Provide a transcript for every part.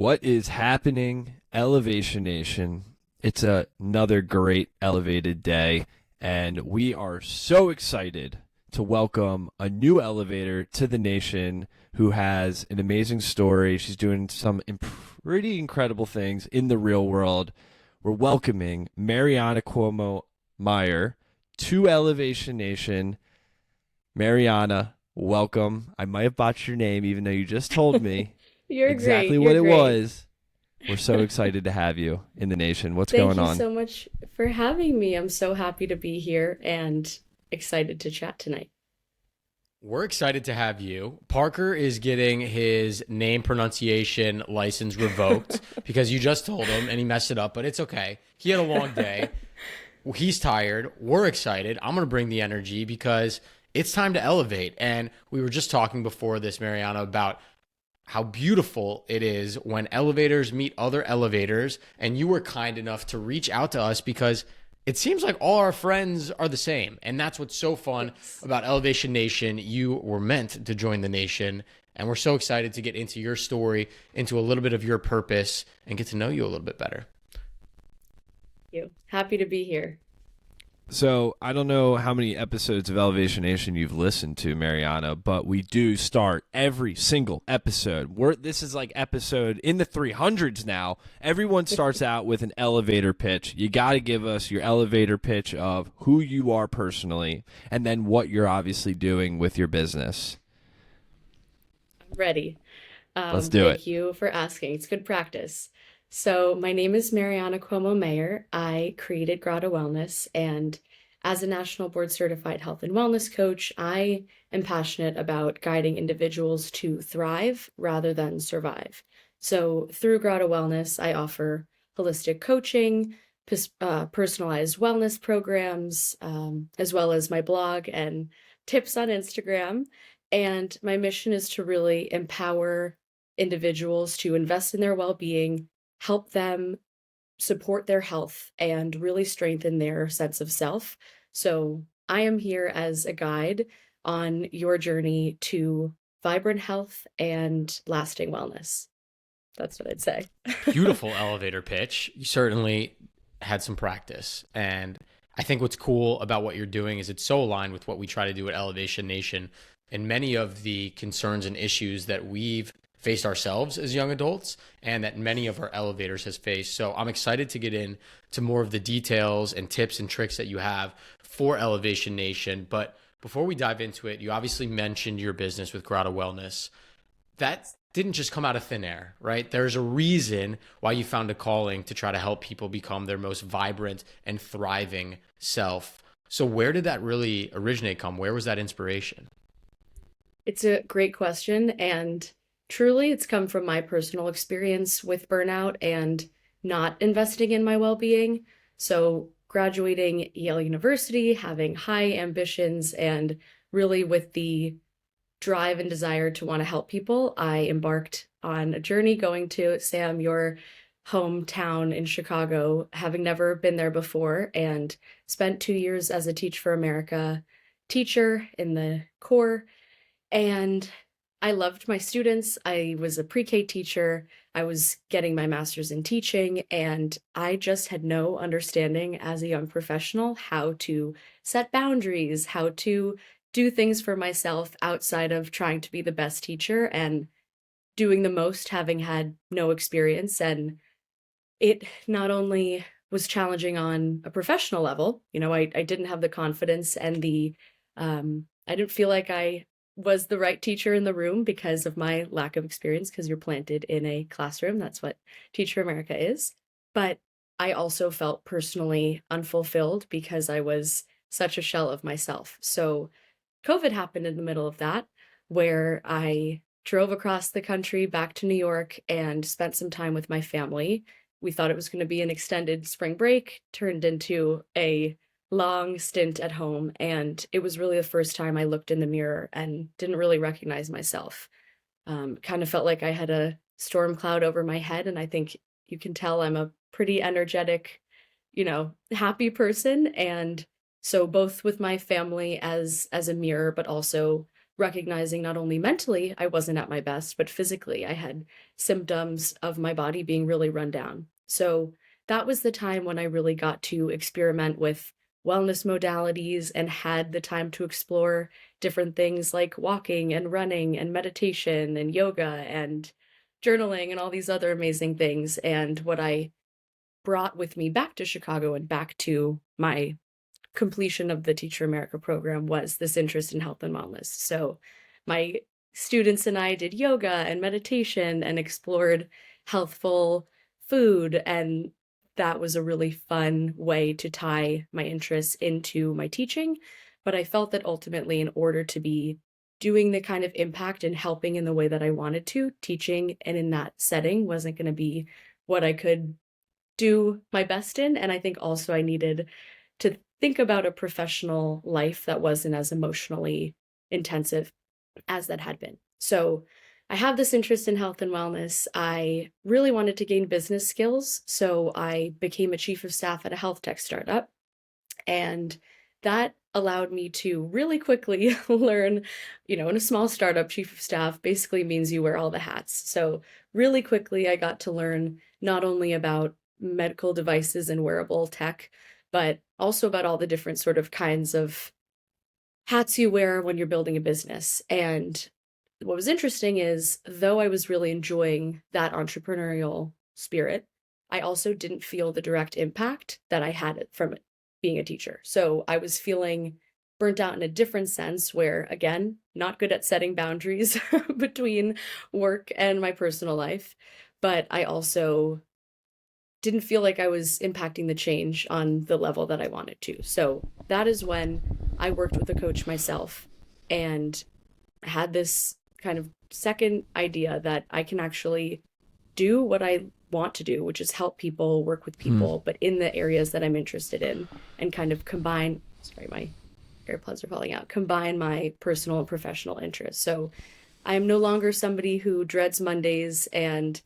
What is happening, Elevation Nation? It's another great elevated day, and we are so excited to welcome a new elevator to the nation who has an amazing story. She's doing some pretty incredible things in the real world. We're welcoming Marianna Cuomo Maier to Elevation Nation. Mariana, welcome. I might have botched your name, even though you just told me You're exactly great. what You're it great. was. We're so excited to have you in the nation. What's Thank going you on? so much for having me. I'm so happy to be here and excited to chat tonight. We're excited to have you. Parker is getting his name pronunciation license revoked because you just told him and he messed it up, but it's okay. He had a long day. He's tired. We're excited. I'm going to bring the energy because it's time to elevate. And we were just talking before this, Mariana, about how beautiful it is when elevators meet other elevators. And you were kind enough to reach out to us because it seems like all our friends are the same. And that's what's so fun Yes. about Elevation Nation. You were meant to join the nation. And we're so excited to get into your story, into a little bit of your purpose, and get to know you a little bit better. You. Happy to be here. So, I don't know how many episodes of Elevation Nation you've listened to, Mariana, but we do start every single episode. This is like episode in the 300s now. Everyone starts out with an elevator pitch. You got to give us your elevator pitch of who you are personally and then what you're obviously doing with your business. I'm ready. Let's do it. Thank you for asking. It's good practice. So, my name is Marianna Cuomo Maier. I created Grata Wellness, and as a national board certified health and wellness coach, I am passionate about guiding individuals to thrive rather than survive. So, through Grata Wellness, I offer holistic coaching, personalized wellness programs, as well as my blog and tips on Instagram. And my mission is to really empower individuals to invest in their well being, help them support their health, and really strengthen their sense of self. So I am here as a guide on your journey to vibrant health and lasting wellness. That's what I'd say. Beautiful elevator pitch. You certainly had some practice. And I think what's cool about what you're doing is it's so aligned with what we try to do at Elevation Nation and many of the concerns and issues that we've faced ourselves as young adults and that many of our elevators has faced. So I'm excited to get into more of the details and tips and tricks that you have for Elevation Nation. But before we dive into it, you obviously mentioned your business with Grata Wellness. That didn't just come out of thin air, right? There's a reason why you found a calling to try to help people become their most vibrant and thriving self. So where did that really originate come? Where was that inspiration? It's a great question. And truly, it's come from my personal experience with burnout and not investing in my well being. So, graduating Yale University, having high ambitions, and really with the drive and desire to want to help people, I embarked on a journey going to Sam, your hometown in Chicago, having never been there before, and spent 2 years as a Teach for America teacher in the Corps. And I loved my students. I was a pre-K teacher. I was getting my master's in teaching, and I just had no understanding as a young professional how to set boundaries, how to do things for myself outside of trying to be the best teacher and doing the most, having had no experience. And it not only was challenging on a professional level, I didn't have the confidence and I didn't feel like I was the right teacher in the room because of my lack of experience, because you're planted in a classroom. That's what Teach for America is. But I also felt personally unfulfilled because I was such a shell of myself. So COVID happened in the middle of that, where I drove across the country back to New York and spent some time with my family. We thought it was going to be an extended spring break, turned into a long stint at home. And it was really the first time I looked in the mirror and didn't really recognize myself. Kind of felt like I had a storm cloud over my head. And I think you can tell I'm a pretty energetic, happy person. And so both with my family as a mirror, but also recognizing not only mentally I wasn't at my best, but physically I had symptoms of my body being really run down. So that was the time when I really got to experiment with wellness modalities and had the time to explore different things like walking and running and meditation and yoga and journaling and all these other amazing things. And what I brought with me back to Chicago and back to my completion of the Teacher America program was this interest in health and wellness. So my students and I did yoga and meditation and explored healthful food, and that was a really fun way to tie my interests into my teaching. But I felt that ultimately, in order to be doing the kind of impact and helping in the way that I wanted to, teaching and in that setting wasn't going to be what I could do my best in. And I think also I needed to think about a professional life that wasn't as emotionally intensive as that had been. So I have this interest in health and wellness. I really wanted to gain business skills. So I became a chief of staff at a health tech startup. And that allowed me to really quickly learn, in a small startup, chief of staff basically means you wear all the hats. So really quickly, I got to learn not only about medical devices and wearable tech, but also about all the different sort of kinds of hats you wear when you're building a business. And what was interesting is, though I was really enjoying that entrepreneurial spirit, I also didn't feel the direct impact that I had from being a teacher. So I was feeling burnt out in a different sense where, again, not good at setting boundaries between work and my personal life. But I also didn't feel like I was impacting the change on the level that I wanted to. So that is when I worked with a coach myself and had this kind of second idea that I can actually do what I want to do, which is help people, work with people, but in the areas that I'm interested in, and kind of combine, sorry, my AirPods are falling out, combine my personal and professional interests. So I am no longer somebody who dreads Mondays and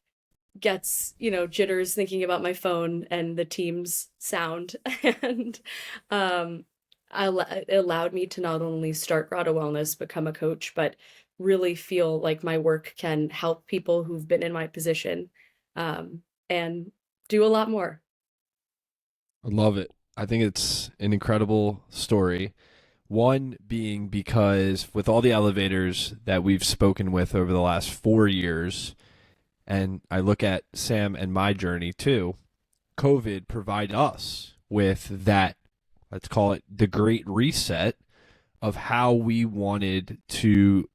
gets, jitters thinking about my phone and the Teams sound. And it allowed me to not only start Grata Wellness, become a coach, but really feel like my work can help people who've been in my position, and do a lot more. I love it. I think it's an incredible story. One being because with all the elevators that we've spoken with over the last 4 years, and I look at Sam and my journey too, COVID provided us with that, let's call it the great reset of how we wanted to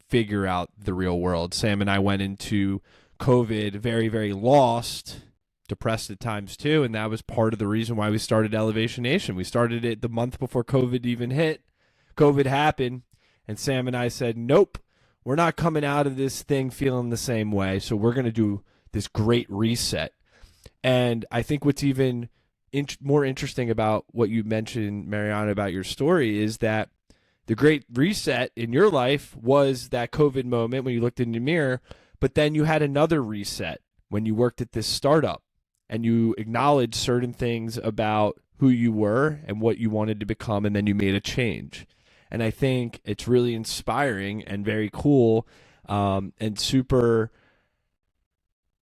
figure out the real world. Sam and I went into COVID very, very lost, depressed at times too, and that was part of the reason why we started Elevation Nation. We started it the month before COVID even hit. COVID happened, and Sam and I said, nope, we're not coming out of this thing feeling the same way, so we're going to do this great reset. And I think what's even more interesting about what you mentioned, Mariana, about your story is that the great reset in your life was that COVID moment when you looked in the mirror, but then you had another reset when you worked at this startup and you acknowledged certain things about who you were and what you wanted to become, and then you made a change. And I think it's really inspiring and very cool, and super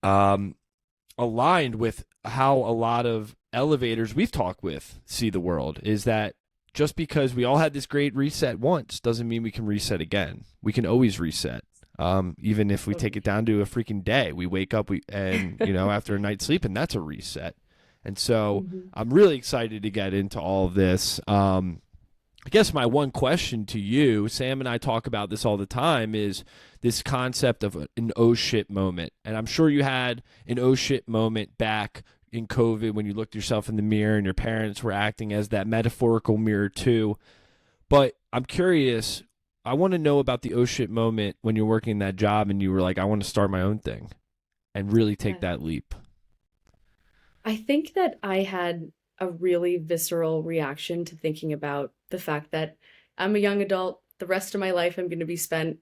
aligned with how a lot of elevators we've talked with see the world, is that just because we all had this great reset once doesn't mean we can reset again. We can always reset. Even if we take it down to a freaking day, we wake up and after a night's sleep, and that's a reset. And so I'm really excited to get into all of this. I guess my one question to you, Sam and I talk about this all the time, is this concept of an oh shit moment. And I'm sure you had an oh shit moment back in COVID when you looked yourself in the mirror and your parents were acting as that metaphorical mirror too. But I'm curious, I want to know about the oh shit moment when you're working that job and you were like, I want to start my own thing and really take that leap. I think that I had a really visceral reaction to thinking about the fact that I'm a young adult. The rest of my life I'm going to be spent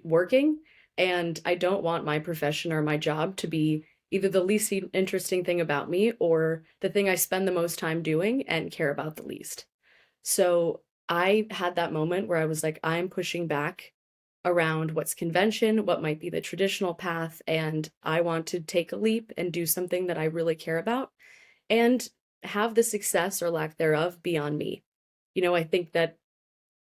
working, and I don't want my profession or my job to be either the least interesting thing about me or the thing I spend the most time doing and care about the least. So I had that moment where I was like, I'm pushing back around what's convention, what might be the traditional path, and I want to take a leap and do something that I really care about and have the success or lack thereof be on me. I think that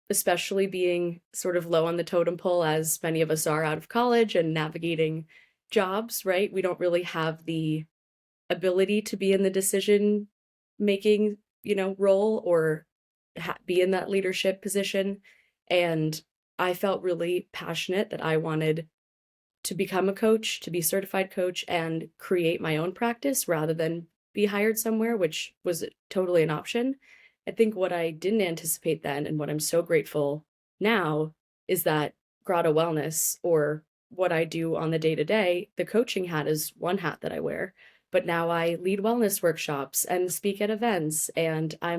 especially being sort of low on the totem pole, as many of us are out of college and navigating jobs, right? We don't really have the ability to be in the decision making, role or be in that leadership position. And I felt really passionate that I wanted to become a coach, to be a certified coach, and create my own practice rather than be hired somewhere, which was totally an option. I think what I didn't anticipate then, and what I'm so grateful now, is that Grata Wellness, or what I do on the day to day, the coaching hat is one hat that I wear, but now I lead wellness workshops and speak at events, and I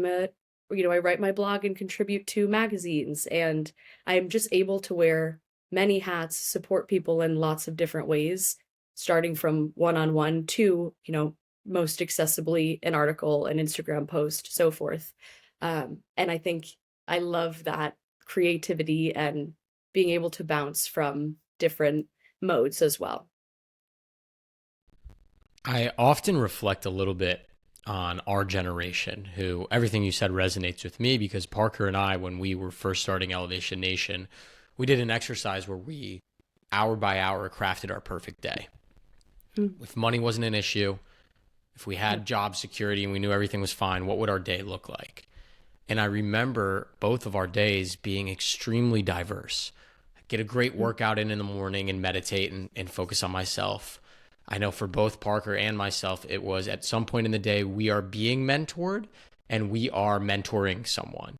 write my blog and contribute to magazines, and I'm just able to wear many hats, support people in lots of different ways, starting from one-on-one to, most accessibly an article, an Instagram post, so forth. And I think I love that creativity and being able to bounce from different modes as well. I often reflect a little bit on our generation, who everything you said resonates with me, because Parker and I, when we were first starting Elevation Nation, we did an exercise where we, hour by hour, crafted our perfect day. If money wasn't an issue, if we had job security and we knew everything was fine, what would our day look like? And I remember both of our days being extremely diverse. Get a great workout in the morning and meditate and focus on myself. I know for both Parker and myself, it was at some point in the day, we are being mentored and we are mentoring someone.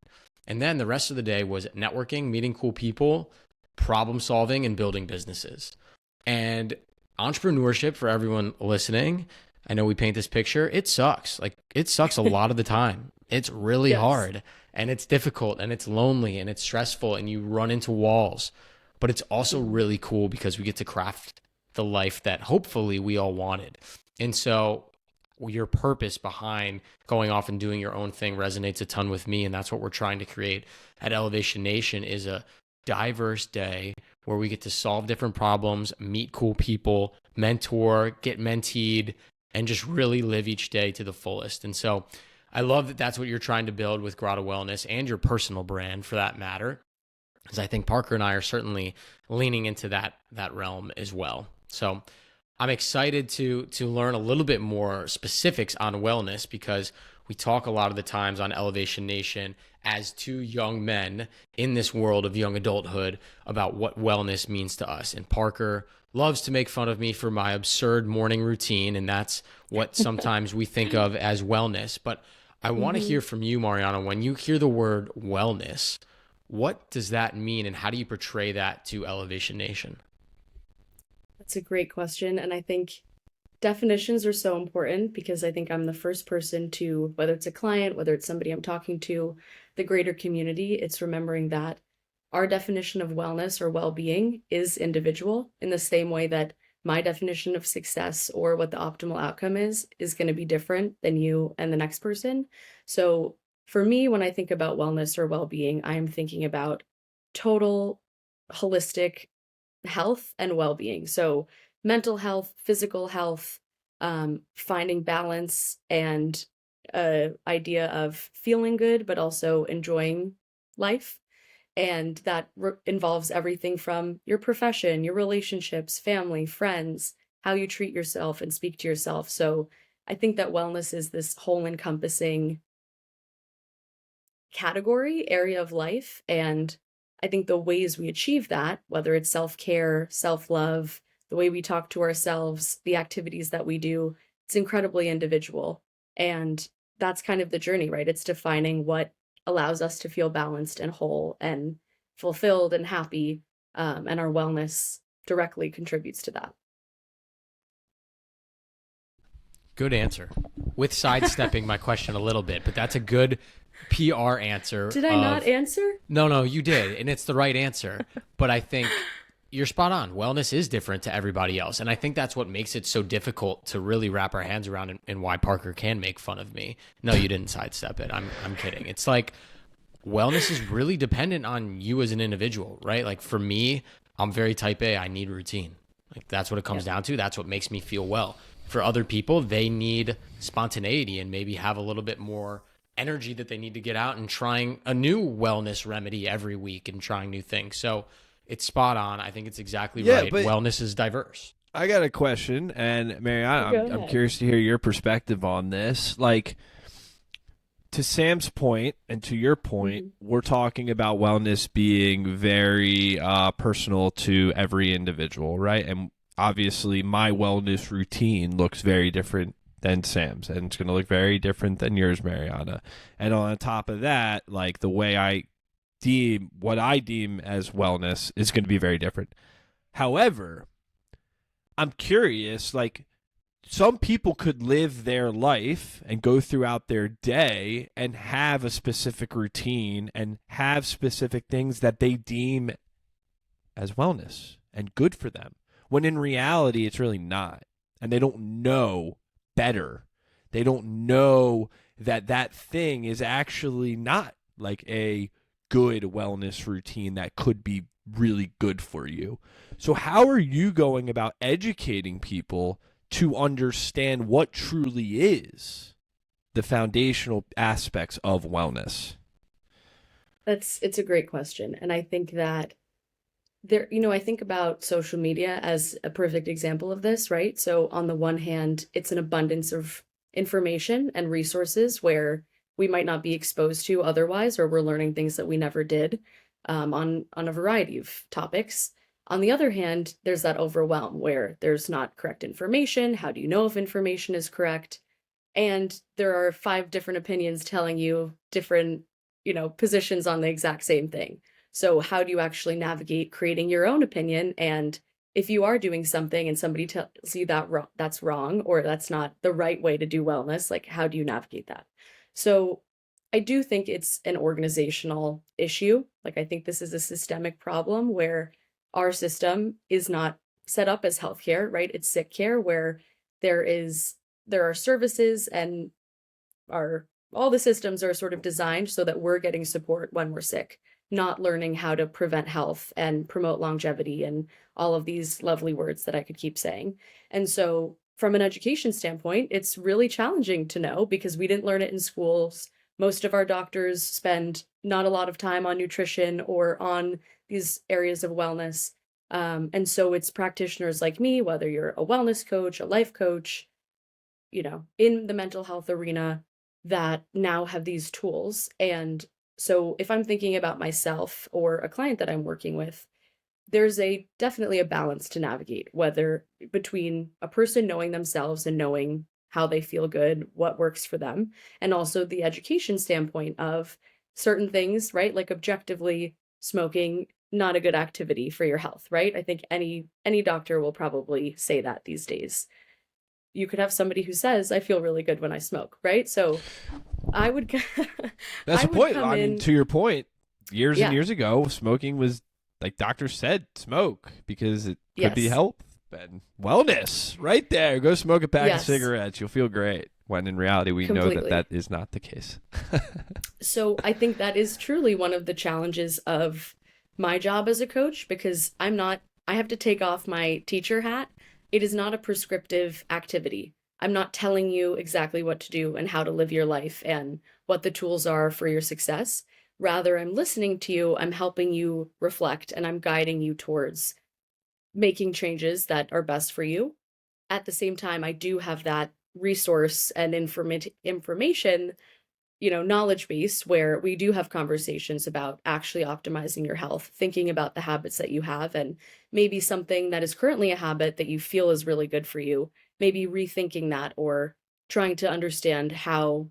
And then the rest of the day was networking, meeting cool people, problem solving, and building businesses. And entrepreneurship, for everyone listening, I know we paint this picture, it sucks. Like, it sucks a lot of the time. It's really hard, and it's difficult, and it's lonely, and it's stressful, and you run into walls. But it's also really cool because we get to craft the life that hopefully we all wanted. And so your purpose behind going off and doing your own thing resonates a ton with me. And that's what we're trying to create at Elevation Nation, is a diverse day where we get to solve different problems, meet cool people, mentor, get menteed, and just really live each day to the fullest. And so I love that that's what you're trying to build with Grata Wellness, and your personal brand for that matter, because I think Parker and I are certainly leaning into that realm as well. So I'm excited to learn a little bit more specifics on wellness, because we talk a lot of the times on Elevation Nation as two young men in this world of young adulthood about what wellness means to us. And Parker loves to make fun of me for my absurd morning routine, and that's what sometimes we think of as wellness. But I want to hear from you, Mariana. When you hear the word wellness, what does that mean, and how do you portray that to Elevation Nation? That's a great question. And I think definitions are so important, because I think I'm the first person to, whether it's a client, whether it's somebody I'm talking to, the greater community, it's remembering that our definition of wellness or well-being is individual, in the same way that my definition of success or what the optimal outcome is going to be different than you and the next person. So for me, when I think about wellness or well-being, I'm thinking about total holistic health and well-being. So mental health, physical health, finding balance, and idea of feeling good, but also enjoying life. And that involves everything from your profession, your relationships, family, friends, how you treat yourself and speak to yourself. So I think that wellness is this whole encompassing category, area of life. And I think the ways we achieve that, whether it's self-care, self-love, the way we talk to ourselves, the activities that we do, it's incredibly individual. And that's kind of the journey, right? It's defining what allows us to feel balanced and whole and fulfilled and happy. And our wellness directly contributes to that. Good answer. With sidestepping my question a little bit, but that's a good PR answer. Did I not answer? No, you did. And it's the right answer. But I think you're spot on. Wellness is different to everybody else. And I think that's what makes it so difficult to really wrap our hands around, and why Parker can make fun of me. No, you didn't sidestep it. I'm kidding. It's like wellness is really dependent on you as an individual, right? Like for me, I'm very type A. I need routine. Like that's what it comes down to. That's what makes me feel well. For other people, they need spontaneity and maybe have a little bit more energy that they need to get out and trying a new wellness remedy every week and trying new things. So it's spot on. I think it's exactly right. But Wellness is diverse. I got a question, and Mariana, Go I'm ahead. curious to hear your perspective on this. Like, to Sam's point and to your point, we're talking about wellness being very personal to every individual, right? And obviously, my wellness routine looks very different than Sam's, and it's going to look very different than yours, Mariana. And on top of that, like the way what I deem as wellness is going to be very different. However, I'm curious, like, some people could live their life and go throughout their day and have a specific routine and have specific things that they deem as wellness and good for them, when in reality, it's really not. And they don't know better. They don't know that that thing is actually not like a good wellness routine that could be really good for you. So how are you going about educating people to understand what truly is the foundational aspects of wellness? It's a great question. And I think that I think about social media as a perfect example of this, right? So on the one hand, it's an abundance of information and resources where we might not be exposed to otherwise, or we're learning things that we never did on a variety of topics. On the other hand, there's that overwhelm where there's not correct information. How do you know if information is correct? And there are 5 different opinions telling you different, positions on the exact same thing. So how do you actually navigate creating your own opinion? And if you are doing something and somebody tells you that that's wrong, or that's not the right way to do wellness, like how do you navigate that? So I do think it's an organizational issue. Like I think this is a systemic problem where our system is not set up as healthcare, right? It's sick care, where there are services and all the systems are sort of designed so that we're getting support when we're sick, not learning how to prevent health and promote longevity and all of these lovely words that I could keep saying. And so from an education standpoint, it's really challenging to know because we didn't learn it in schools. Most of our doctors spend not a lot of time on nutrition or on these areas of wellness. And so it's practitioners like me, whether you're a wellness coach, a life coach, in the mental health arena, that now have these tools. And so if I'm thinking about myself or a client that I'm working with, there's definitely a balance to navigate, whether between a person knowing themselves and knowing how they feel good, what works for them, and also the education standpoint of certain things, right? Like objectively, smoking, not a good activity for your health, right? I think any doctor will probably say that these days. You could have somebody who says, I feel really good when I smoke, right? So I would That's the point. I mean, in, to your point, years and years ago, smoking was, like doctors said, smoke because it could be health and wellness. Right there. Go smoke a pack of cigarettes. You'll feel great. When in reality, we know that is not the case. So I think that is truly one of the challenges of my job as a coach, because I have to take off my teacher hat. It is not a prescriptive activity. I'm not telling you exactly what to do and how to live your life and what the tools are for your success. Rather, I'm listening to you, I'm helping you reflect, and I'm guiding you towards making changes that are best for you. At the same time, I do have that resource and information, knowledge base where we do have conversations about actually optimizing your health, thinking about the habits that you have, and maybe something that is currently a habit that you feel is really good for you, maybe rethinking that or trying to understand how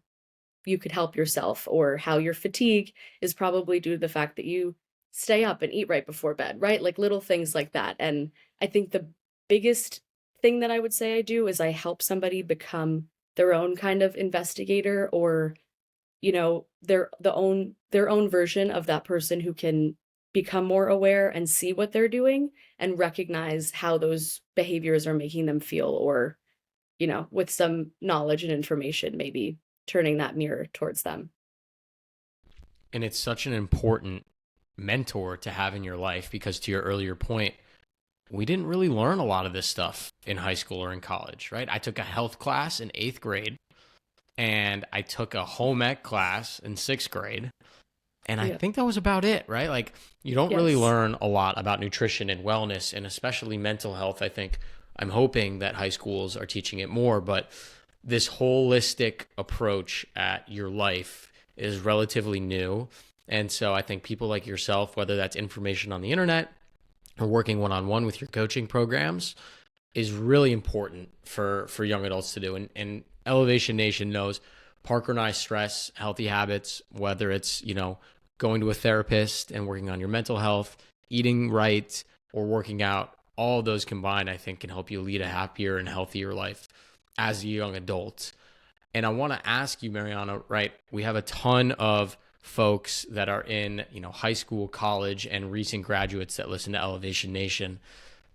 you could help yourself, or how your fatigue is probably due to the fact that you stay up and eat right before bed, right? Like little things like that. And I think the biggest thing that I would say I do is I help somebody become their own kind of investigator, or their own version of that person who can become more aware and see what they're doing and recognize how those behaviors are making them feel, or with some knowledge and information, maybe turning that mirror towards them. And it's such an important mentor to have in your life because, to your earlier point, we didn't really learn a lot of this stuff in high school or in college, right? I took a health class in 8th grade and I took a home ec class in 6th grade. And I Yeah. think that was about it, right? Like, you don't really Yes. learn a lot about nutrition and wellness, and especially mental health. I'm hoping that high schools are teaching it more, but this holistic approach at your life is relatively new. And so I think people like yourself, whether that's information on the internet or working one-on-one with your coaching programs, is really important for young adults to do. And Elevation Nation knows Parker and I stress healthy habits, whether it's, going to a therapist and working on your mental health, eating right, or working out. All of those combined, I think, can help you lead a happier and healthier life as a young adult. And I want to ask you, Mariana, right? We have a ton of folks that are in, high school, college, and recent graduates that listen to Elevation Nation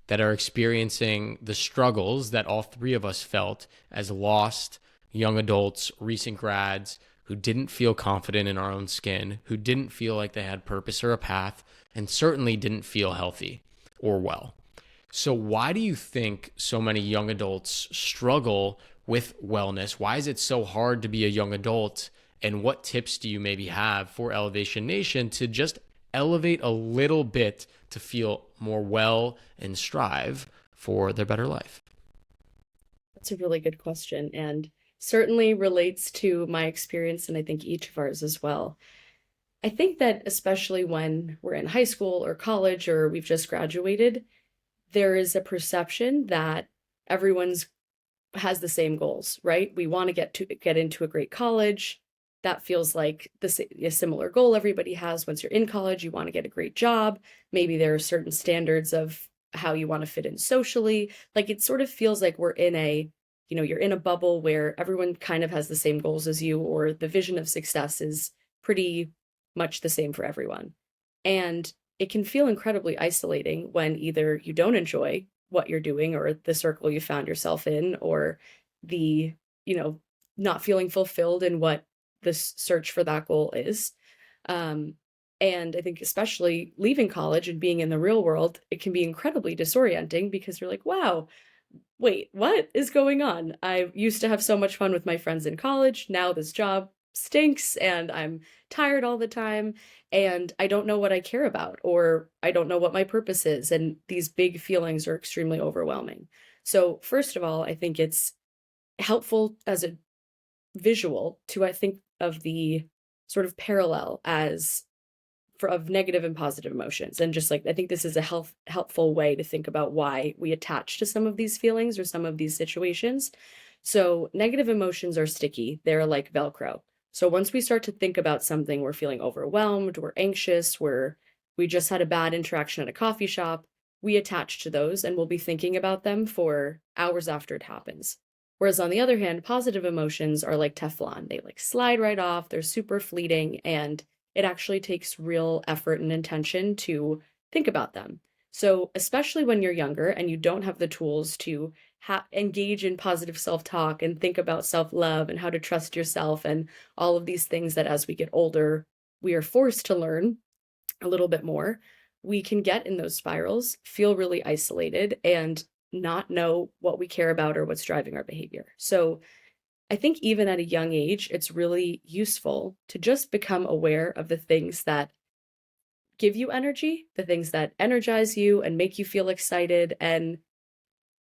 that are experiencing the struggles that all three of us felt as lost young adults, recent grads, who didn't feel confident in our own skin, who didn't feel like they had purpose or a path, and certainly didn't feel healthy or well. So why do you think so many young adults struggle with wellness? Why is it so hard to be a young adult? And what tips do you maybe have for Elevation Nation to just elevate a little bit to feel more well and strive for their better life? That's a really good question, and certainly relates to my experience, and I think each of ours as well. I think that especially when we're in high school or college or we've just graduated, there is a perception that everyone's has the same goals, right? We want to get into a great college. That feels like a similar goal everybody has. Once you're in college, you want to get a great job. Maybe there are certain standards of how you want to fit in socially. Like, it sort of feels like we're in you're in a bubble where everyone kind of has the same goals as you, or the vision of success is pretty much the same for everyone. And it can feel incredibly isolating when either you don't enjoy what you're doing or the circle you found yourself in, or the, not feeling fulfilled in what the search for that goal is. And I think especially leaving college and being in the real world, it can be incredibly disorienting because you're like, wow, wait, what is going on? I used to have so much fun with my friends in college. Now this job stinks and I'm tired all the time and I don't know what I care about, or I don't know what my purpose is. And these big feelings are extremely overwhelming. So first of all, I think it's helpful as a visual to, I think, of the sort of parallel of negative and positive emotions. And just like, I think this is a helpful way to think about why we attach to some of these feelings or some of these situations. So negative emotions are sticky. They're like Velcro. So once we start to think about something, we're feeling overwhelmed, we're anxious, we just had a bad interaction at a coffee shop, we attach to those and we'll be thinking about them for hours after it happens. Whereas on the other hand, positive emotions are like Teflon. They like slide right off, they're super fleeting, and it actually takes real effort and intention to think about them. So especially when you're younger and you don't have the tools to engage in positive self-talk and think about self-love and how to trust yourself and all of these things that as we get older, we are forced to learn a little bit more, we can get in those spirals, feel really isolated, and not know what we care about or what's driving our behavior. So I think even at a young age, it's really useful to just become aware of the things that give you energy, the things that energize you and make you feel excited and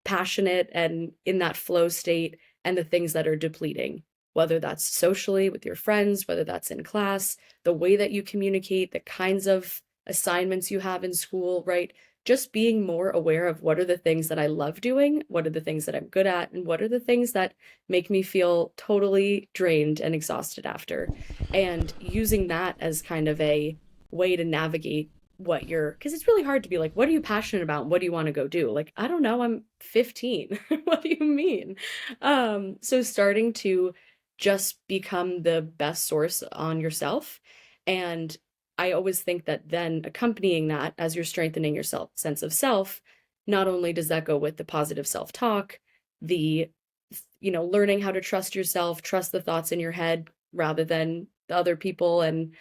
passionate and in that flow state, and the things that are depleting, whether that's socially with your friends, whether that's in class, the way that you communicate, the kinds of assignments you have in school, right? Just being more aware of what are the things that I love doing, what are the things that I'm good at, and what are the things that make me feel totally drained and exhausted after. And using that as kind of a way to navigate because it's really hard to be like, what are you passionate about? What do you want to go do? Like, I don't know, I'm 15. What do you mean? So starting to just become the best source on yourself. And I always think that then accompanying that as you're strengthening your sense of self, not only does that go with the positive self-talk, the, learning how to trust yourself, trust the thoughts in your head rather than the other people, and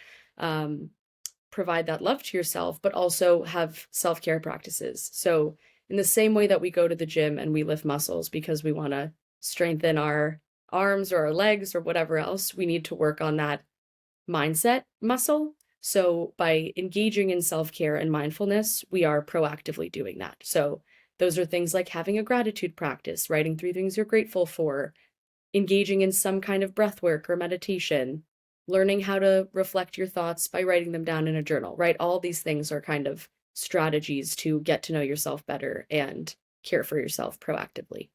provide that love to yourself, but also have self-care practices. So in the same way that we go to the gym and we lift muscles because we want to strengthen our arms or our legs or whatever else, we need to work on that mindset muscle. So by engaging in self-care and mindfulness, we are proactively doing that. So those are things like having a gratitude practice, writing 3 things you're grateful for, engaging in some kind of breath work or meditation, learning how to reflect your thoughts by writing them down in a journal, right? All these things are kind of strategies to get to know yourself better and care for yourself proactively.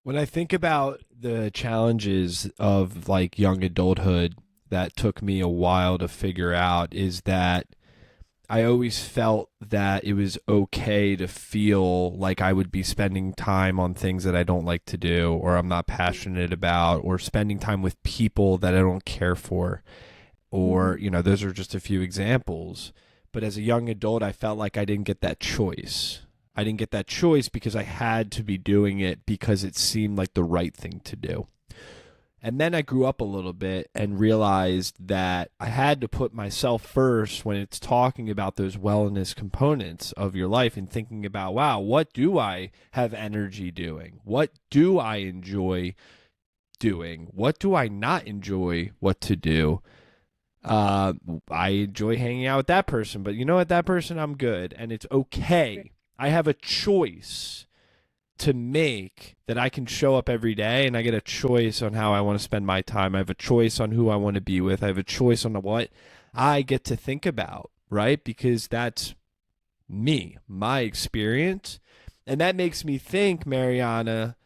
When I think about the challenges of like young adulthood that took me a while to figure out, is that I always felt that it was okay to feel like I would be spending time on things that I don't like to do, or I'm not passionate about, or spending time with people that I don't care for, or, those are just a few examples. But as a young adult, I felt like I didn't get that choice. I didn't get that choice because I had to be doing it because it seemed like the right thing to do. And then I grew up a little bit and realized that I had to put myself first when it's talking about those wellness components of your life and thinking about, wow, what do I have energy doing? What do I enjoy doing? What do I not enjoy what to do? I enjoy hanging out with that person, but you know what, that person, I'm good. And it's okay. I have a choice to make that I can show up every day, and I get a choice on how I want to spend my time. I have a choice on who I want to be with. I have a choice on what I get to think about, right? Because that's me, my experience. And that makes me think, Mariana,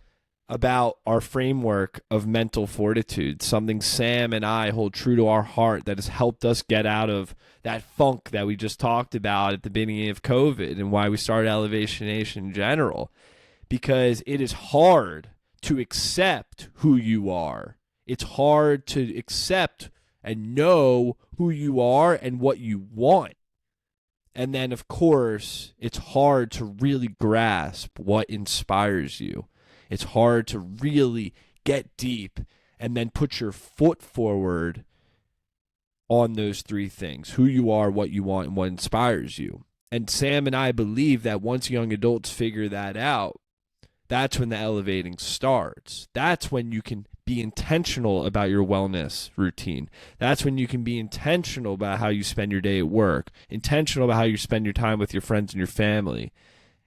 about our framework of mental fortitude, something Sam and I hold true to our heart that has helped us get out of that funk that we just talked about at the beginning of COVID and why we started Elevation Nation in general. Because it is hard to accept who you are. It's hard to accept and know who you are and what you want. And then, of course, it's hard to really grasp what inspires you. It's hard to really get deep and then put your foot forward on those 3 things: who you are, what you want, and what inspires you. And Sam and I believe that once young adults figure that out, that's when the elevating starts. That's when you can be intentional about your wellness routine. That's when you can be intentional about how you spend your day at work, intentional about how you spend your time with your friends and your family.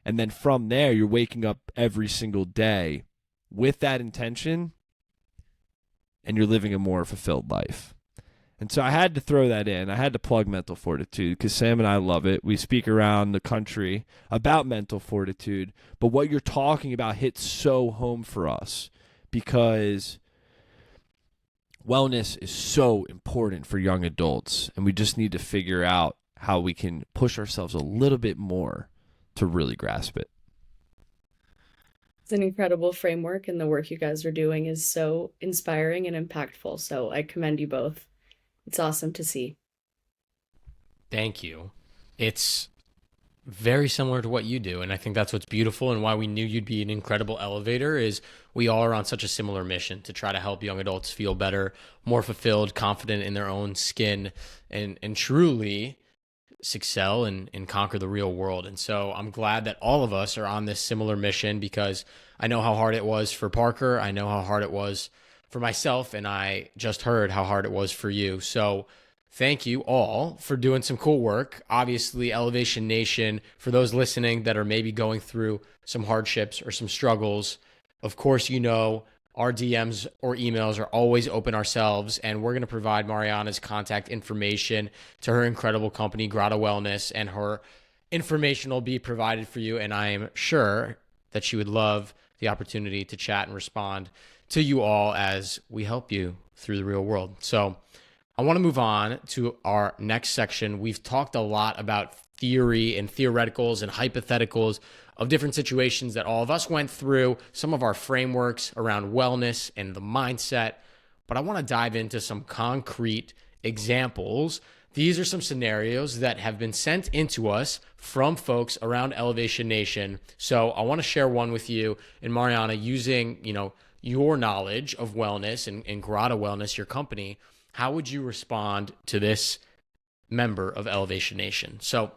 And then from there, you're waking up every single day with that intention, and you're living a more fulfilled life. And so I had to throw that in. I had to plug mental fortitude because Sam and I love it. We speak around the country about mental fortitude, but what you're talking about hits so home for us because wellness is so important for young adults, and we just need to figure out how we can push ourselves a little bit more to really grasp it. It's an incredible framework, and the work you guys are doing is so inspiring and impactful. So I commend you both. It's awesome to see. Thank you. It's very similar to what you do, and I think that's what's beautiful and why we knew you'd be an incredible elevator is we all are on such a similar mission to try to help young adults feel better, more fulfilled, confident in their own skin, and truly excel and conquer the real world. And so I'm glad that all of us are on this similar mission because I know how hard it was for Parker. I know how hard it was for myself, and I just heard how hard it was for you. So thank you all for doing some cool work. Obviously, Elevation Nation, for those listening that are maybe going through some hardships or some struggles, of course, our DMs or emails are always open ourselves, and we're going to provide Mariana's contact information to her incredible company, Grata Wellness, and her information will be provided for you. And I am sure that she would love the opportunity to chat and respond to you all as we help you through the real world. So I want to move on to our next section. We've talked a lot about theory and theoreticals and hypotheticals of different situations that all of us went through, some of our frameworks around wellness and the mindset, but I want to dive into some concrete examples. These are some scenarios that have been sent into us from folks around Elevation Nation. So I want to share one with you and Mariana using, your knowledge of wellness and Grata Wellness, your company. How would you respond to this member of Elevation Nation? So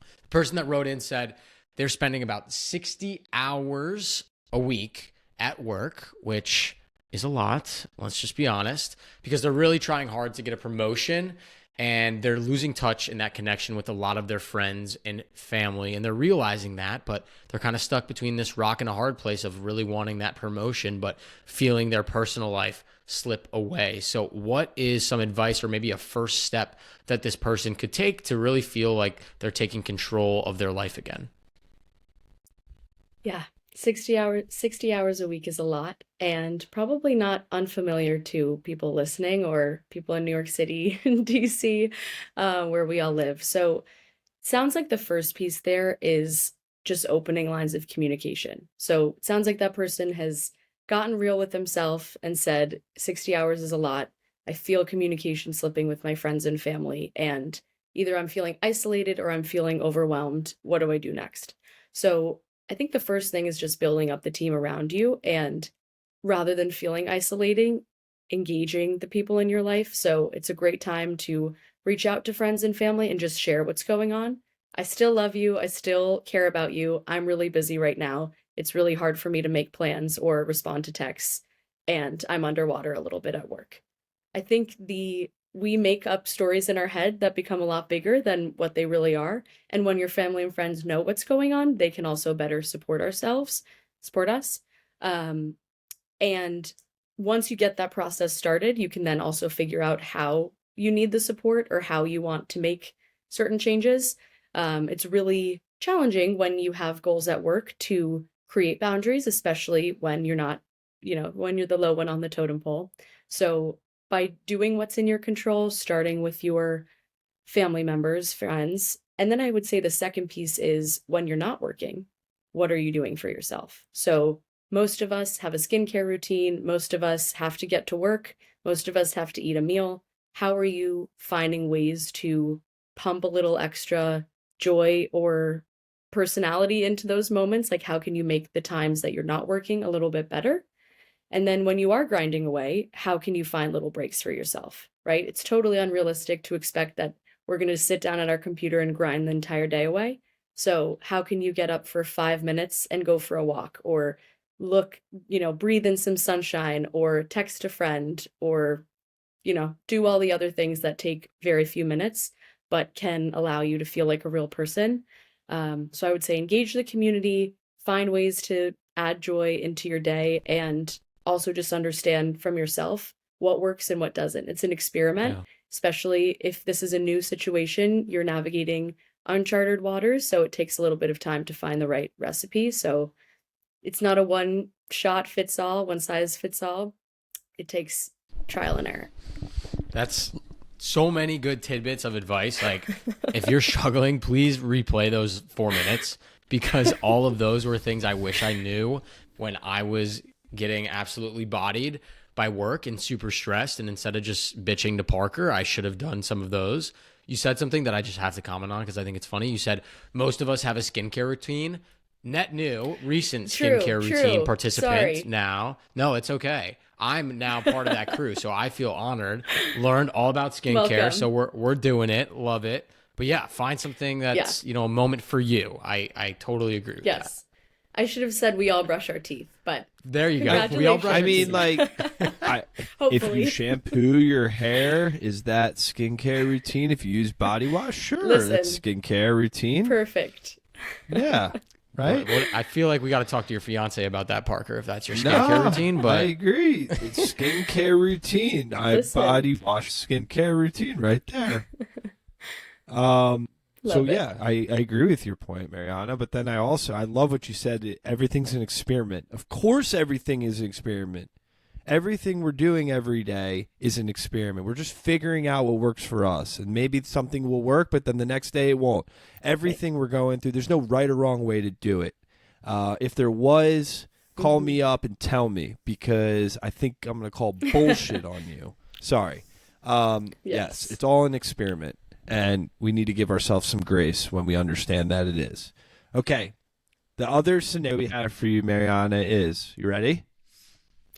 the person that wrote in said they're spending about 60 hours a week at work, which is a lot, let's just be honest, because they're really trying hard to get a promotion and they're losing touch in that connection with a lot of their friends and family. And they're realizing that, but they're kind of stuck between this rock and a hard place of really wanting that promotion, but feeling their personal life slip away. So what is some advice or maybe a first step that this person could take to really feel like they're taking control of their life again? Yeah, 60 hours a week is a lot, and probably not unfamiliar to people listening or people in New York City and DC, where we all live. So it sounds like the first piece there is just opening lines of communication. So it sounds like that person has gotten real with himself and said, 60 hours is a lot. I feel communication slipping with my friends and family, and either I'm feeling isolated or I'm feeling overwhelmed. What do I do next? So I think the first thing is just building up the team around you, and rather than feeling isolating, engaging the people in your life. So it's a great time to reach out to friends and family and just share what's going on. I still love you. I still care about you. I'm really busy right now. It's really hard for me to make plans or respond to texts, and I'm underwater a little bit at work. I think we make up stories in our head that become a lot bigger than what they really are. And when your family and friends know what's going on, they can also better support us. And once you get that process started, you can then also figure out how you need the support or how you want to make certain changes. It's really challenging when you have goals at work to create boundaries, especially when you're not, when you're the low one on the totem pole. So by doing what's in your control, starting with your family members, friends. And then I would say the second piece is when you're not working, what are you doing for yourself? So most of us have a skincare routine. Most of us have to get to work. Most of us have to eat a meal. How are you finding ways to pump a little extra joy or personality into those moments? Like, how can you make the times that you're not working a little bit better? And then when you are grinding away, how can you find little breaks for yourself, right? It's totally unrealistic to expect that we're going to sit down at our computer and grind the entire day away. So how can you get up for 5 minutes and go for a walk, or look, breathe in some sunshine, or text a friend, or, do all the other things that take very few minutes, but can allow you to feel like a real person. So I would say engage the community, find ways to add joy into your day, and also just understand from yourself what works and what doesn't. It's an experiment, especially if this is a new situation, you're navigating uncharted waters. So it takes a little bit of time to find the right recipe. So it's not a one size fits all. It takes trial and error. That's so many good tidbits of advice. Like, if you're struggling, please replay those 4 minutes, because all of those were things I wish I knew when I was getting absolutely bodied by work and super stressed. And instead of just bitching to Parker, I should have done some of those. You said something that I just have to comment on because I think it's funny. You said most of us have a skincare routine. Net new, recent skincare routine participant. Sorry. Now. No, it's okay. I'm now part of that crew, so I feel honored. Learned all about skincare, Welcome. so we're doing it. Love it. But yeah, find something that's a moment for you. I totally agree with that. Yes. I should have said we all brush our teeth, but there you go. We all brush I our mean, teeth. like, if you shampoo your hair, is that skincare routine? If you use body wash, sure, that's skincare routine. Perfect. Yeah, right? I feel like we got to talk to your fiance about that, Parker, if that's your skincare routine. But I agree. It's skincare routine. Body wash skincare routine right there. So yeah, I agree with your point, Mariana. But then I love what you said. Everything's an experiment. Of course, everything is an experiment. Everything we're doing every day is an experiment. We're just figuring out what works for us. And maybe something will work, but then the next day it won't. Everything we're going through, there's no right or wrong way to do it. If there was, call me up and tell me, because I think I'm going to call bullshit on you. Sorry. Yes, it's all an experiment. And we need to give ourselves some grace when we understand that it is. Okay. The other scenario we have for you, Mariana, is, you ready?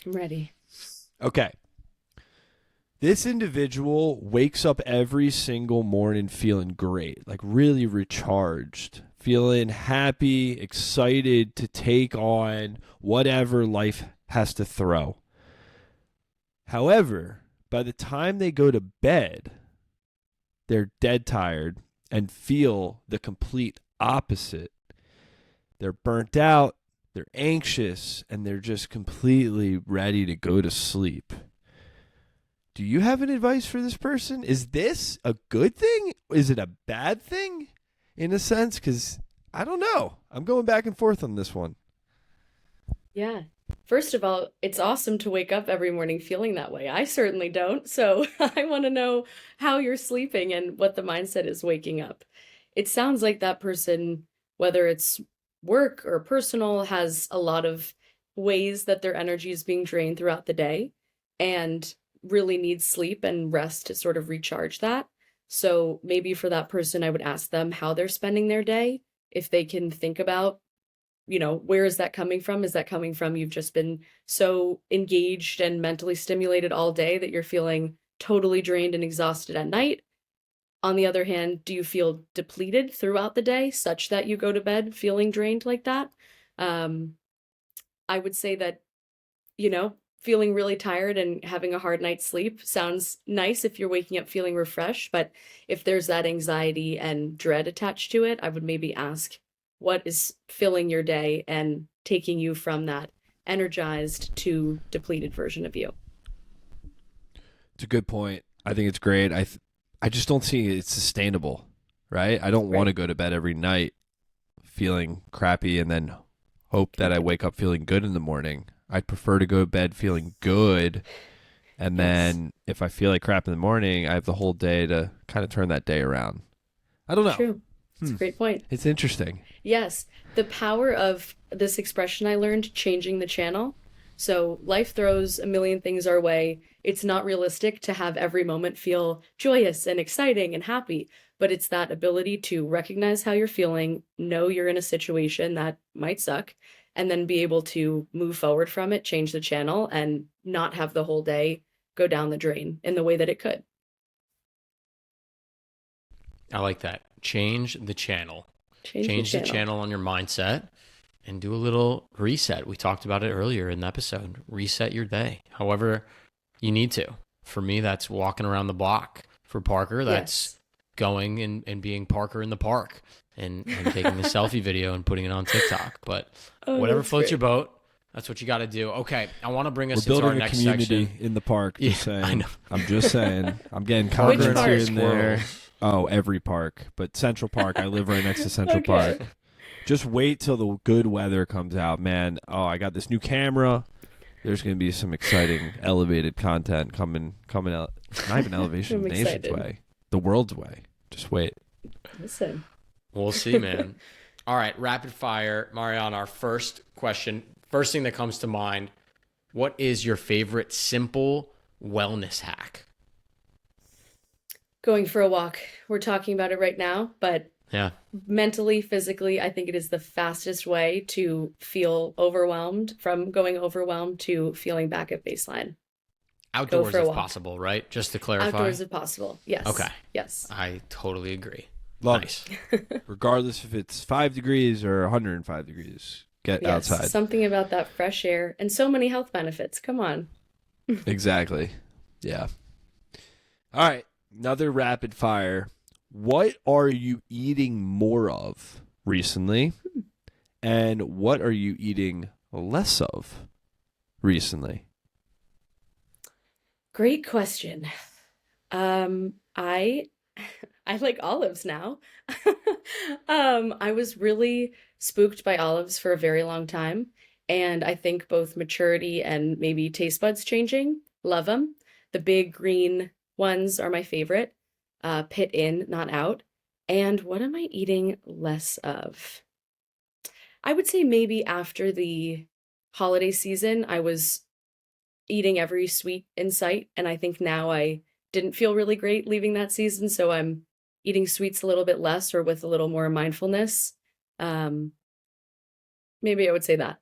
I'm ready. Okay. This individual wakes up every single morning feeling great, like really recharged, feeling happy, excited to take on whatever life has to throw. However, by the time they go to bed, they're dead tired and feel the complete opposite. They're burnt out, they're anxious, and they're just completely ready to go to sleep. Do you have any advice for this person? Is this a good thing? Is it a bad thing in a sense? Because I don't know. I'm going back and forth on this one. Yeah. First of all, it's awesome to wake up every morning feeling that way. I certainly don't. So I want to know how you're sleeping and what the mindset is waking up. It sounds like that person, whether it's work or personal, has a lot of ways that their energy is being drained throughout the day and really needs sleep and rest to sort of recharge that. So maybe for that person, I would ask them how they're spending their day. If they can think about, where is that coming from? Is that coming from you've just been so engaged and mentally stimulated all day that you're feeling totally drained and exhausted at night? On the other hand, do you feel depleted throughout the day such that you go to bed feeling drained like that? I would say that, feeling really tired and having a hard night's sleep sounds nice if you're waking up feeling refreshed. But if there's that anxiety and dread attached to it, I would maybe ask what is filling your day and taking you from that energized to depleted version of you. It's a good point. I think it's great. I just don't see it's sustainable, right? I don't want to go to bed every night feeling crappy and then hope that I wake up feeling good in the morning. I'd prefer to go to bed feeling good, and then if I feel like crap in the morning, I have the whole day to kind of turn that day around. I don't know. True. It's a great point. It's interesting. Yes. The power of this expression I learned, changing the channel. So life throws a million things our way. It's not realistic to have every moment feel joyous and exciting and happy, but it's that ability to recognize how you're feeling, know you're in a situation that might suck, and then be able to move forward from it, change the channel, and not have the whole day go down the drain in the way that it could. I like that. Change the channel. Change the channel on your mindset and do a little reset. We talked about it earlier in the episode. Reset your day however you need to. For me, that's walking around the block. For Parker, that's going and being Parker in the park and taking a selfie video and putting it on TikTok. But whatever floats your boat, that's what you got to do. Okay, I want to bring us into our next section. We're building a community in the park. Just saying. I know. I'm just saying. I'm getting comments here and there. Oh, every park. But Central Park, I live right next to Central Park. Just wait till the good weather comes out, man. Oh, I got this new camera. There's going to be some exciting elevated content coming out. Not even Elevation Nation's way. The world's way. Just wait. Listen. We'll see, man. All right, rapid fire. Mariana, our first question. First thing that comes to mind, what is your favorite simple wellness hack? Going for a walk. We're talking about it right now, but yeah, mentally, physically, I think it is the fastest way to feel overwhelmed, from going overwhelmed to feeling back at baseline. Outdoors if possible, right? Just to clarify. Outdoors if possible. Yes. Okay. Yes. I totally agree. Nice. Regardless if it's 5 degrees or 105 degrees, get outside. Something about that fresh air and so many health benefits. Come on. Exactly. Yeah. All right. Another rapid fire. What are you eating more of recently? And what are you eating less of recently? Great question. I like olives now. I was really spooked by olives for a very long time. And I think both maturity and maybe taste buds changing. Love them. The big green ones are my favorite. Pit in, not out. And what am I eating less of? I would say maybe after the holiday season, I was eating every sweet in sight. And I think now I didn't feel really great leaving that season. So I'm eating sweets a little bit less or with a little more mindfulness. Maybe I would say that.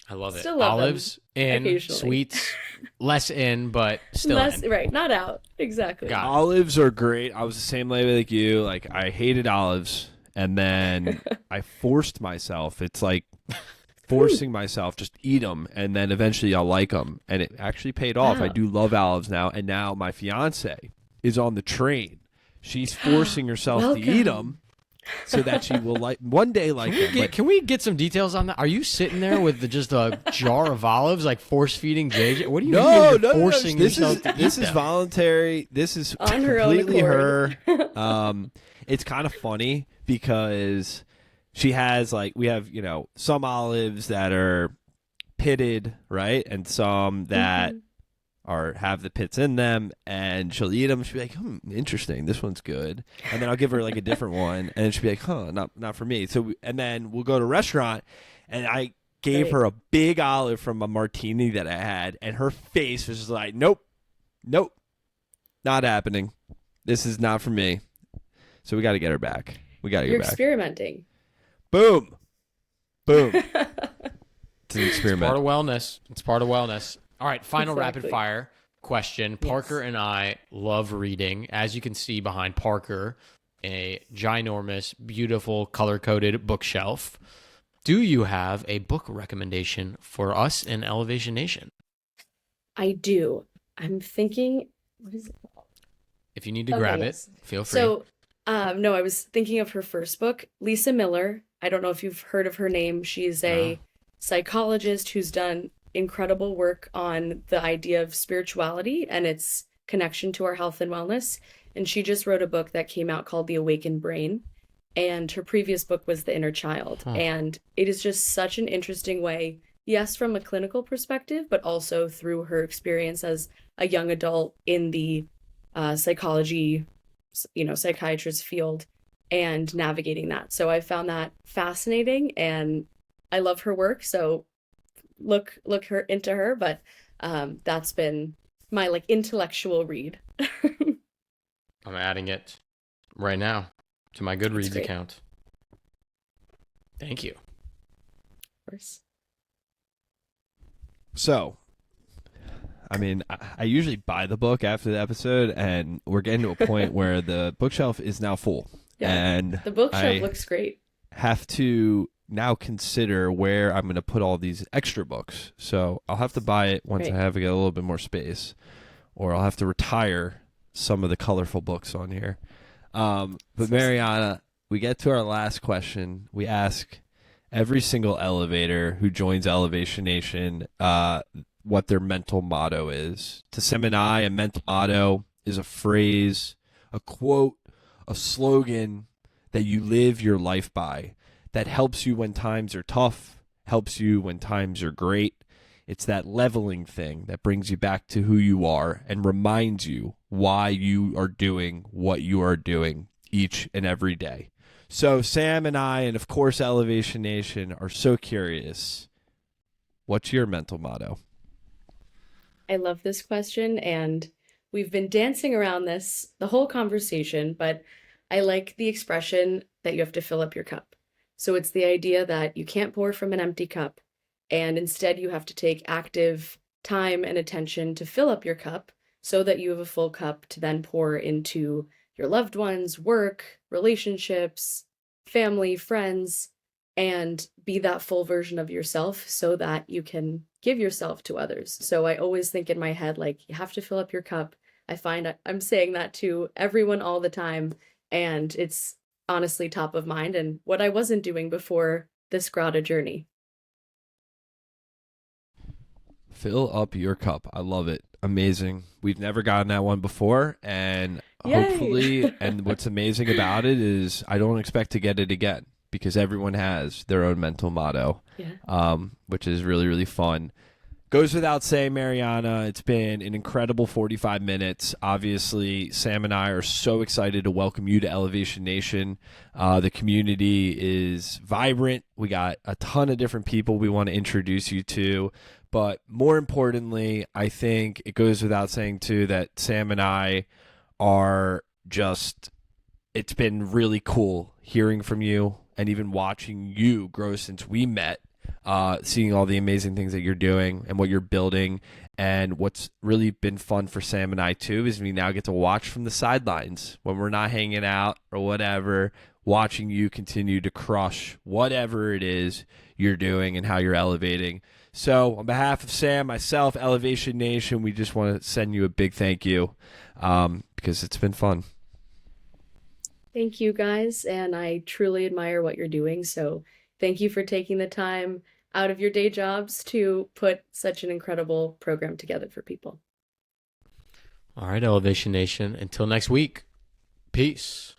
I love it. Still love them Olives in, occasionally. sweets less in, but still in. Right, not out. Exactly. Got it. Olives are great. I was the same way like you. Like, I hated olives, and then I forced myself. It's like forcing myself, just eat them, and then eventually I'll like them. And it actually paid off. Wow. I do love olives now, and now my fiance is on the train. She's forcing herself to eat them so that she will one day like them. Can we get some details on that? Are you sitting there with just a jar of olives, like force feeding JJ? What do you mean you're forcing yourself to eat This is them? voluntary. This is On her own completely her. accord. It's kind of funny because she has we have some olives that are pitted, right, and some that have the pits in them, and she'll eat them. She'll be like, interesting, this one's good. And then I'll give her like a different one, and she'll be like, not for me. So and then we'll go to a restaurant, and I gave her a big olive from a martini that I had, and her face was just like, nope, not happening. This is not for me. So we got to get her back. You're experimenting. Boom. It's an experiment. It's part of wellness. All right, final Exactly. rapid fire question. Parker and I love reading. As you can see behind Parker, a ginormous, beautiful, color-coded bookshelf. Do you have a book recommendation for us in Elevation Nation? I do. I'm thinking, what is it called? If you need to grab yes. it, feel free. So, no, I was thinking of her first book, Lisa Miller. I don't know if you've heard of her name. She's a psychologist who's done incredible work on the idea of spirituality and its connection to our health and wellness. And she just wrote a book that came out called The Awakened Brain. And her previous book was The Inner Child. And it is just such an interesting way, yes, from a clinical perspective, but also through her experience as a young adult in the psychology, psychiatrist field and navigating that. So I found that fascinating and I love her work. So look into her, but that's been my intellectual read. I'm adding it right now to my Goodreads great. account. Thank you. Of course. So, I mean, I usually buy the book after the episode, and we're getting to a point where the bookshelf is now full. Yeah, and the bookshelf I looks great. have to now consider where I'm going to put all these extra books. So I'll have to buy it once Right. I have a little bit more space, or I'll have to retire some of the colorful books on here. But Mariana, we get to our last question. We ask every single elevator who joins Elevation Nation what their mental motto is. To Sam and I, a mental motto is a phrase, a quote, a slogan that you live your life by, that helps you when times are tough, helps you when times are great. It's that leveling thing that brings you back to who you are and reminds you why you are doing what you are doing each and every day. So Sam and I, and of course Elevation Nation, are so curious. What's your mental motto? I love this question, and we've been dancing around this the whole conversation, but I like the expression that you have to fill up your cup. So it's the idea that you can't pour from an empty cup, and instead you have to take active time and attention to fill up your cup so that you have a full cup to then pour into your loved ones, work, relationships, family, friends, and be that full version of yourself so that you can give yourself to others. So I always think in my head, you have to fill up your cup. I find I'm saying that to everyone all the time, and it's honestly top of mind and what I wasn't doing before this Grata journey. Fill up your cup. I love it. Amazing. We've never gotten that one before, and Yay. hopefully, and what's amazing about it is I don't expect to get it again because everyone has their own mental motto, which is really, really fun. Goes without saying, Mariana, it's been an incredible 45 minutes. Obviously, Sam and I are so excited to welcome you to Elevation Nation. The community is vibrant. We got a ton of different people we want to introduce you to. But more importantly, I think it goes without saying, too, that Sam and I are just, it's been really cool hearing from you and even watching you grow since we met. seeing all the amazing things that you're doing and what you're building. And what's really been fun for Sam and I too is we now get to watch from the sidelines when we're not hanging out or whatever, watching you continue to crush whatever it is you're doing and how you're elevating. So on behalf of Sam, myself, Elevation Nation, we just want to send you a big thank you because it's been fun. Thank you, guys, and I truly admire what you're doing. So thank you for taking the time out of your day jobs to put such an incredible program together for people. All right, Elevation Nation. Until next week, peace.